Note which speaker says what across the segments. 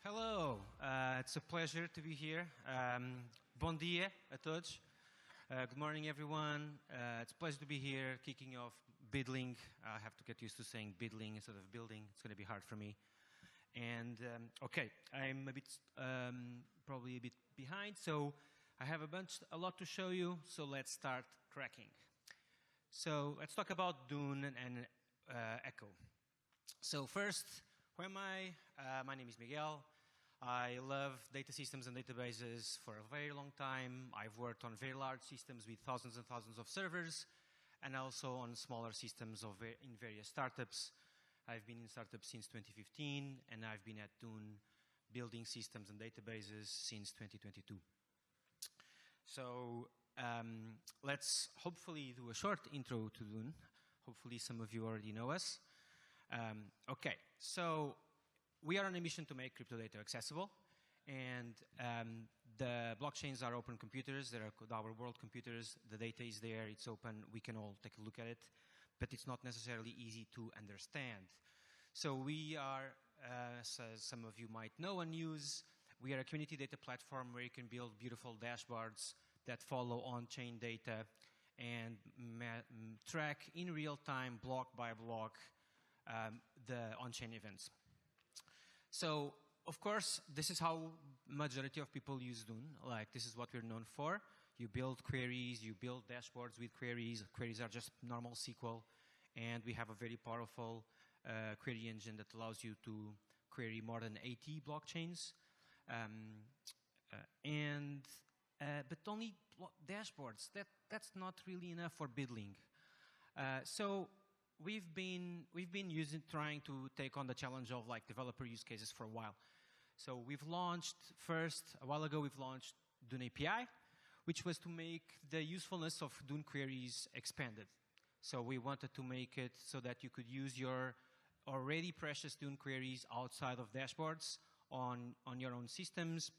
Speaker 1: Hello, it's a pleasure to be here. Bom dia a todos. Good morning, everyone. It's a pleasure to be here, kicking off BUIDLING. I have to get used to saying BUIDLING instead of building. It's going to be hard for me. And okay, I'm a bit, probably a bit behind, so I have a lot to show you. So let's start cracking. So let's talk about Dune and Echo. So first, who am I? My name is Miguel. I love data systems and databases for a very long time. I've worked on very large systems with thousands and thousands of servers, and also on smaller systems in various startups. I've been in startups since 2015, and I've been at Dune building systems and databases since 2022. So let's hopefully do a short intro to Dune. Hopefully some of you already know us. Okay, so we are on a mission to make crypto data accessible, and the blockchains are open computers. They're our world computers. The data is there. It's open. We can all take a look at it, but it's not necessarily easy to understand. So we are, as some of you might know and use, we are a community data platform where you can build beautiful dashboards that follow on-chain data and track in real time, block by block, the on-chain events. So, of course, this is how majority of people use Dune. Like, this is what we're known for. You build queries, you build dashboards with queries. Queries are just normal SQL. And we have a very powerful query engine that allows you to query more than 80 blockchains. But only dashboards, that's not really enough for BUIDLING. So we've been trying to take on the challenge of like developer use cases for a while. So we've launched a while ago, we've launched Dune API, which was to make the usefulness of Dune queries expanded. So we wanted to make it so that you could use your already precious Dune queries outside of dashboards on your own systems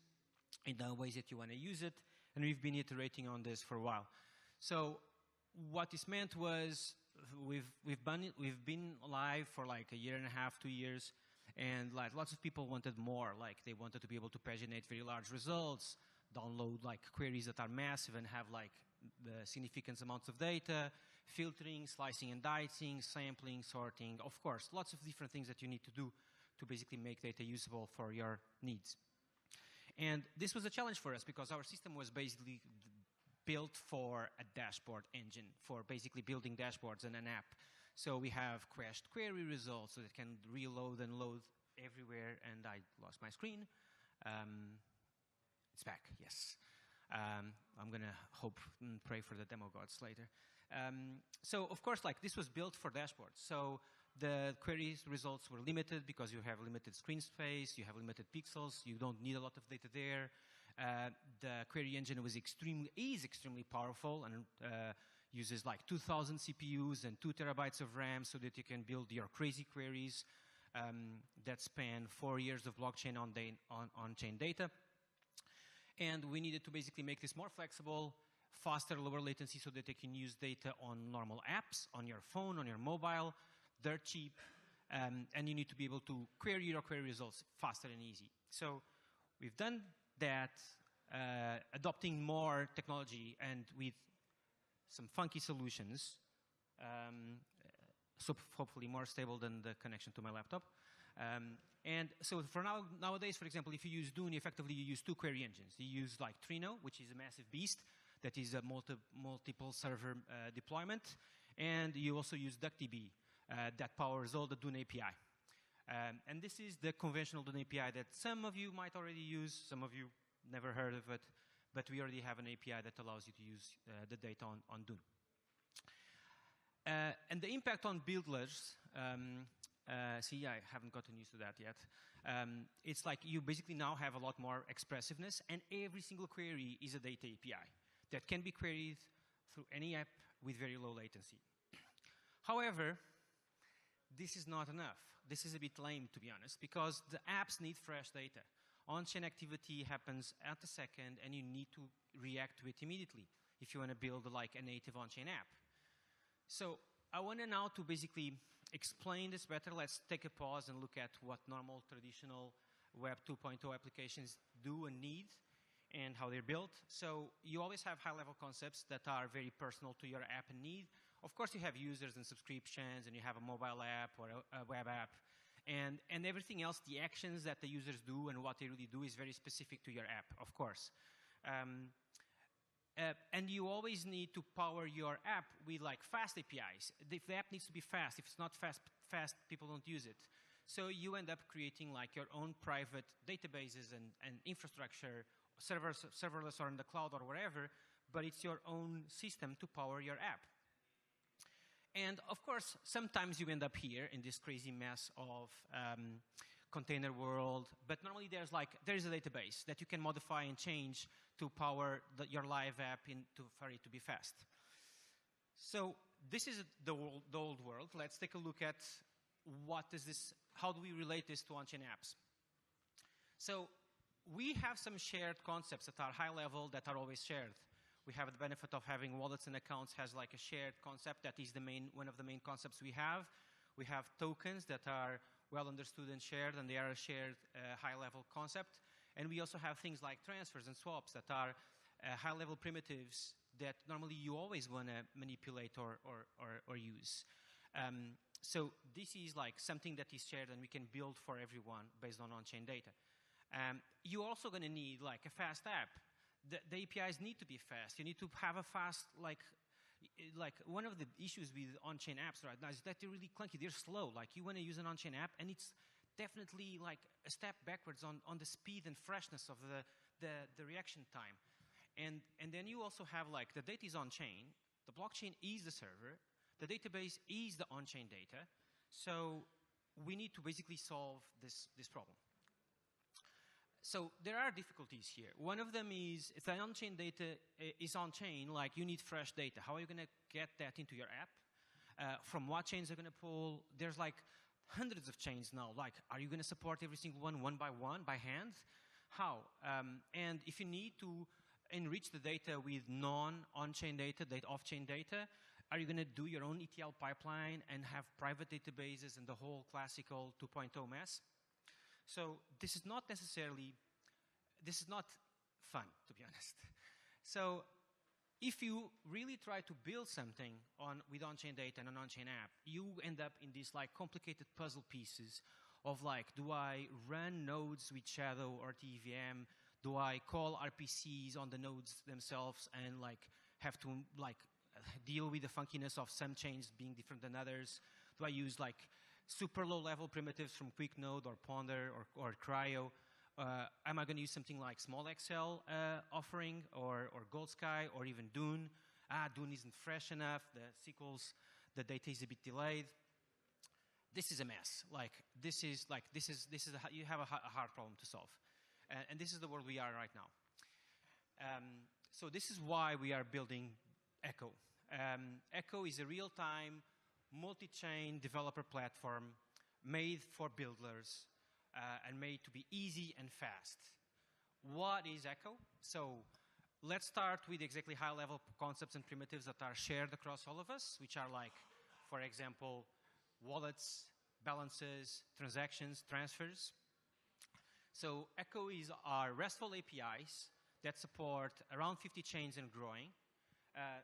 Speaker 1: in the ways that you want to use it. And we've been iterating on this for a while. So what this meant was we've been live for like a year and a half, 2 years, and like lots of people wanted more. Like they wanted to be able to paginate very large results, download like queries that are massive and have like the significant amounts of data, filtering, slicing and dicing, sampling, sorting. Of course, lots of different things that you need to do to basically make data usable for your needs. And this was a challenge for us because our system was basically built for a dashboard engine, for basically building dashboards and an app. So we have crashed query results so that it can reload and load everywhere. And I lost my screen. It's back, yes. I'm going to hope and pray for the demo gods later. So, of course, like this was built for dashboards. So the queries results were limited because you have limited screen space, you have limited pixels, you don't need a lot of data there. The query engine is extremely powerful and uses like 2,000 CPUs and 2 terabytes of RAM so that you can build your crazy queries that span 4 years of blockchain on-chain data. And we needed to basically make this more flexible, faster, lower latency so that they can use data on normal apps, on your phone, on your mobile. They're cheap, and you need to be able to query your query results faster and easy. So we've done that, adopting more technology and with some funky solutions, so hopefully more stable than the connection to my laptop. And so for nowadays, for example, if you use Dune, effectively you use 2 query engines. You use like Trino, which is a massive beast that is a multiple server deployment, and you also use DuckDB that powers all the Dune API. And this is the conventional Dune API that some of you might already use, some of you never heard of it, but we already have an API that allows you to use the data on Dune. And the impact on builders, see, I haven't gotten used to that yet. It's like you basically now have a lot more expressiveness, and every single query is a data API that can be queried through any app with very low latency. However, this is not enough. This is a bit lame, to be honest, because the apps need fresh data. On-chain activity happens at a second, and you need to react to it immediately if you want to build like a native on-chain app. So I want to now to basically explain this better. Let's take a pause and look at what normal traditional Web 2.0 applications do and need, and how they're built. So you always have high-level concepts that are very personal to your app and need. Of course, you have users and subscriptions, and you have a mobile app or a web app. And everything else, the actions that the users do and what they really do is very specific to your app, of course. And you always need to power your app with like fast APIs. If the app needs to be fast, if it's not fast, people don't use it. So you end up creating like your own private databases and infrastructure, serverless or in the cloud or wherever, but it's your own system to power your app. And of course, sometimes you end up here in this crazy mess of container world, but normally there is a database that you can modify and change to power your live app for it to be fast. So this is the old world. Let's take a look at how do we relate this to on-chain apps? So we have some shared concepts that are high level, that are always shared. We have the benefit of having wallets and accounts has like a shared concept that is one of the main concepts we have. We have tokens that are well understood and shared, and they are a shared high-level concept. And we also have things like transfers and swaps that are high-level primitives that normally you always want to manipulate or use. So this is like something that is shared and we can build for everyone based on-chain data. You're also going to need like a fast app. The APIs need to be fast. You need to have a fast, like one of the issues with on-chain apps right now is that they're really clunky. They're slow. Like you want to use an on-chain app, and it's definitely like a step backwards on the speed and freshness of the reaction time. And then you also have like the data is on-chain, the blockchain is the server, the database is the on-chain data. So we need to basically solve this problem. So there are difficulties here. One of them is if the on-chain data is on-chain, like you need fresh data. How are you going to get that into your app? From what chains are going to pull? There's like hundreds of chains now. Like, are you going to support every single one by one, by hand? How? And if you need to enrich the data with non-on-chain data, off-chain data, are you going to do your own ETL pipeline and have private databases and the whole classical 2.0 mess? So this is not fun, to be honest. So if you really try to build something with on-chain data and an on-chain app, you end up in these like complicated puzzle pieces of like, do I run nodes with Shadow or TVM? Do I call RPCs on the nodes themselves and like have to like deal with the funkiness of some chains being different than others? Do I use like super low-level primitives from QuickNode or Ponder or Cryo? Am I going to use something like Small Excel offering or Gold Sky or even Dune? Dune isn't fresh enough. The SQLs, the data is a bit delayed. This is a mess. You have a hard problem to solve, and this is the world we are right now. So this is why we are building Echo. Echo is a real-time, multi-chain developer platform made for builders and made to be easy and fast. What is Echo? So let's start with exactly high-level concepts and primitives that are shared across all of us, which are like, for example, wallets, balances, transactions, transfers. So Echo is our RESTful APIs that support around 50 chains and growing.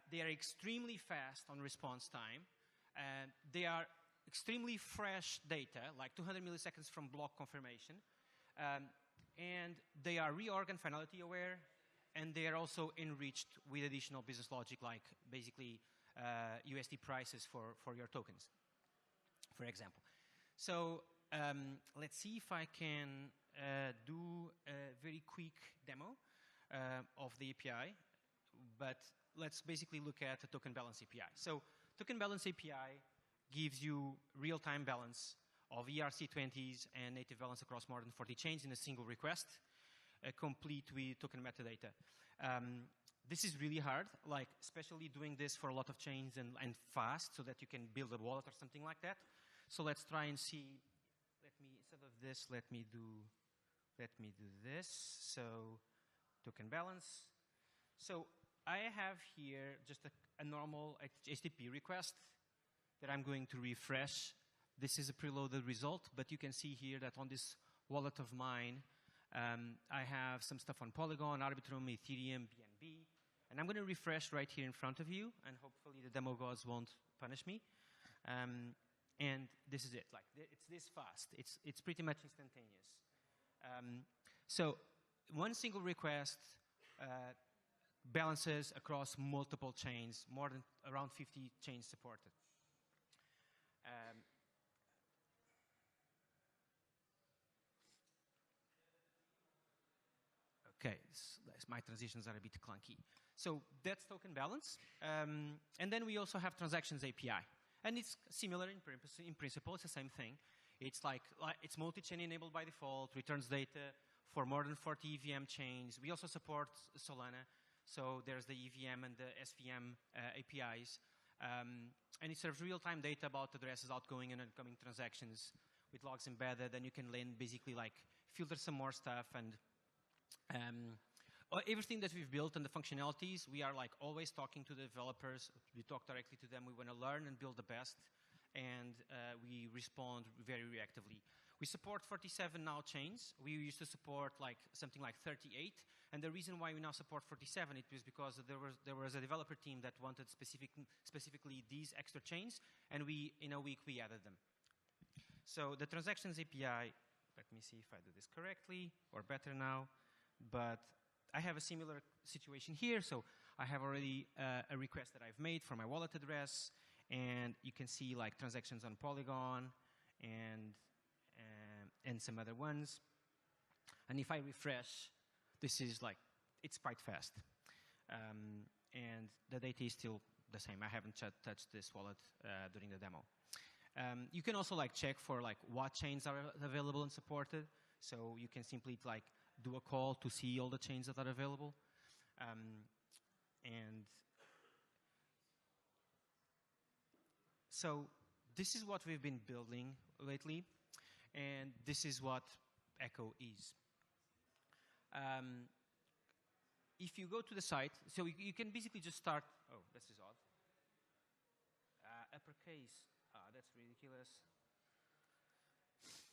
Speaker 1: They are extremely fast on response time. They are extremely fresh data, like 200 milliseconds from block confirmation. And they are reorg and finality aware. And they are also enriched with additional business logic, like basically USD prices for your tokens, for example. So let's see if I can do a very quick demo of the API. But let's basically look at the token balance API. So token balance API gives you real-time balance of ERC20s and native balance across more than 40 chains in a single request, complete with token metadata. This is really hard, like especially doing this for a lot of chains and fast so that you can build a wallet or something like that. So let's try and see. Instead of this, let me do this. So token balance. So I have here just a normal HTTP request that I'm going to refresh. This is a preloaded result, but you can see here that on this wallet of mine. I have some stuff on Polygon, Arbitrum, Ethereum, BNB. And I'm going to refresh right here in front of you, and hopefully the demo gods won't punish me. And this is it. Like, it's this fast. It's pretty much instantaneous. So one single request balances across multiple chains, more than around 50 chains supported. Okay, my transitions are a bit clunky. So that's token balance. And then we also have transactions API. And it's similar in principle, it's the same thing. It's like it's multi-chain enabled by default, returns data for more than 40 EVM chains. We also support Solana. So there's the EVM and the SVM APIs. And it serves real-time data about addresses, outgoing and incoming transactions with logs embedded. And you can then basically like filter some more stuff. And everything that we've built and the functionalities, we are like always talking to the developers. We talk directly to them. We want to learn and build the best. And we respond very reactively. We support 47 now chains. We used to support like something like 38. And the reason why we now support 47 it was because there was a developer team that wanted specifically these extra chains, and in a week we added them. So the transactions API, let me see if I do this correctly or better now, but I have a similar situation here. So I have already a request that I've made for my wallet address, and you can see like transactions on Polygon and some other ones. And if I refresh, this is like, it's quite fast. And the data is still the same. I haven't touched this wallet during the demo. You can also like check for like what chains are available and supported. So you can simply like do a call to see all the chains that are available. And so this is what we've been building lately. And this is what Echo is. If you go to the site, so you can basically just start. Oh, this is odd. Uppercase. That's ridiculous.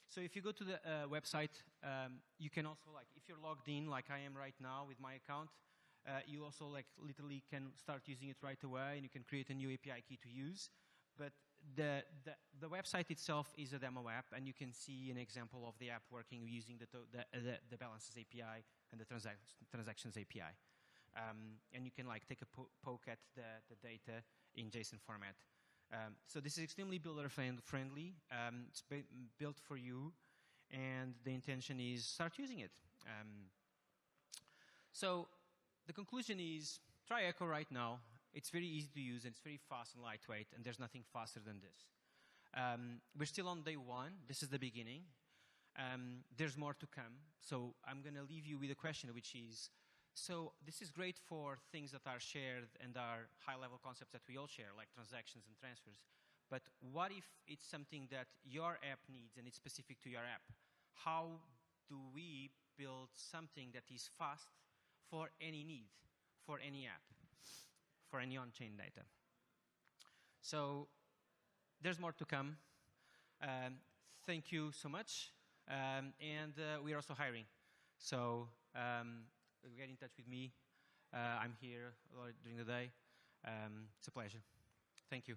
Speaker 1: So if you go to the website, you can also like, if you're logged in, like I am right now with my account, you also like literally can start using it right away, and you can create a new API key to use. But the website itself is a demo app, and you can see an example of the app working using the balances API and the transactions API. And you can like take a poke at the data in JSON format. So this is extremely builder friendly. It's built for you, and the intention is start using it. So the conclusion is try Echo right now. It's very easy to use, and it's very fast and lightweight, and there's nothing faster than this. We're still on day one. This is the beginning. There's more to come. So I'm going to leave you with a question, which is, so this is great for things that are shared and are high-level concepts that we all share, like transactions and transfers. But what if it's something that your app needs and it's specific to your app? How do we build something that is fast for any need, for any app, for any on-chain data? So there's more to come. Thank you so much. And we're also hiring. So get in touch with me. I'm here during the day. It's a pleasure. Thank you.